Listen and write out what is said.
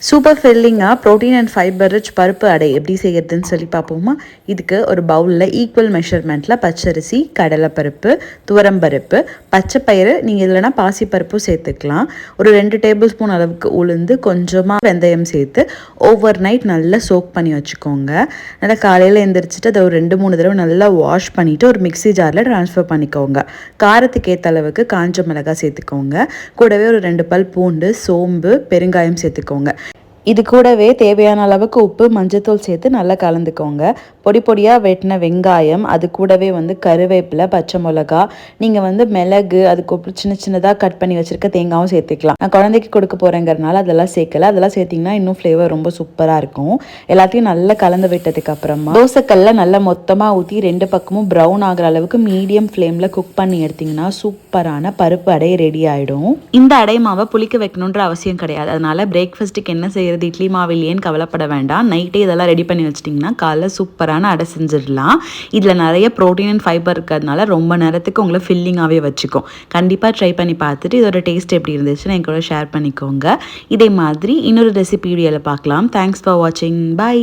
Super ஃபில்லிங்காக protein and fibre rich பருப்பு அடை எப்படி செய்யறதுன்னு சொல்லி பார்ப்போமா. இதுக்கு ஒரு பவுலில் ஈக்குவல் மெஷர்மெண்ட்டில் பச்சரிசி, கடலைப்பருப்பு, துவரம்பருப்பு, பச்சைப்பயிறு, நீங்கள் இல்லைனா பாசிப்பருப்பும் சேர்த்துக்கலாம். ஒரு 2 டேபிள் ஸ்பூன் அளவுக்கு உளுந்து, கொஞ்சமாக வெந்தயம் சேர்த்து ஓவர் நைட் நல்லா சோக் பண்ணி வச்சுக்கோங்க. நல்லா காலையில் எழுந்திரிச்சிட்டு அதை ஒரு 2-3 தடவை நல்லா வாஷ் பண்ணிவிட்டு ஒரு மிக்ஸி ஜாரில் ட்ரான்ஸ்ஃபர் பண்ணிக்கோங்க. காரத்துக்கு ஏற்ற அளவுக்கு காஞ்ச மிளகாய் சேர்த்துக்கோங்க. கூடவே ஒரு 2 பல் பூண்டு, சோம்பு, பெருங்காயம் சேர்த்துக்கோங்க. இது கூடவே தேவையான அளவுக்கு உப்பு, மஞ்சத்தூள் சேர்த்து நல்லா கலந்துக்கோங்க. பொடி பொடியாக வெட்டின வெங்காயம், அது கூடவே கருவேப்பிலை, பச்சை மிளகா, நீங்கள் மிளகு, அதுக்கு சின்ன சின்னதாக கட் பண்ணி வச்சுருக்க தேங்காயும் சேர்த்துக்கலாம். நான் குழந்தைக்கு கொடுக்க போகிறேங்கிறதுனால அதெல்லாம் சேர்க்கல. அதெல்லாம் சேர்த்திங்கன்னா இன்னும் ஃப்ளேவர் ரொம்ப சூப்பராக இருக்கும். எல்லாத்தையும் நல்லா கலந்து விட்டதுக்கு அப்புறமா தோசைக்கல்ல நல்லா மொத்தமாக ஊற்றி 2 பக்கமும் ப்ரௌன் ஆகிற அளவுக்கு மீடியம் ஃப்ளேமில் குக் பண்ணி எடுத்திங்கன்னா சூப்பரான பருப்பு அடை ரெடி ஆகிடும். இந்த அடை மாவை புளிக்க வைக்கணுன்ற அவசியம் கிடையாது. அதனால் பிரேக்ஃபாஸ்ட்டுக்கு என்ன செய்யறது, இட்லி மாவு இல்லையேன்னு கவலைப்பட வேண்டாம். நைட்டே இதெல்லாம் ரெடி பண்ணி வச்சிட்டிங்கன்னா காலைல சூப்பரான அடை செஞ்சிடலாம். இதில் நிறைய ப்ரோட்டீன் அண்ட் ஃபைபர் இருக்கிறதுனால ரொம்ப நேரத்துக்கு உங்களை ஃபில்லிங்காகவே வச்சுக்கும். கண்டிப்பாக ட்ரை பண்ணி பார்த்துட்டு இதோட டேஸ்ட் எப்படி இருந்துச்சுன்னு என் கூட ஷேர் பண்ணிக்கோங்க. இதே மாதிரி இன்னொரு ரெசிபி வீடியோவில் பார்க்கலாம். தேங்க்ஸ் ஃபார் வாட்சிங். பை.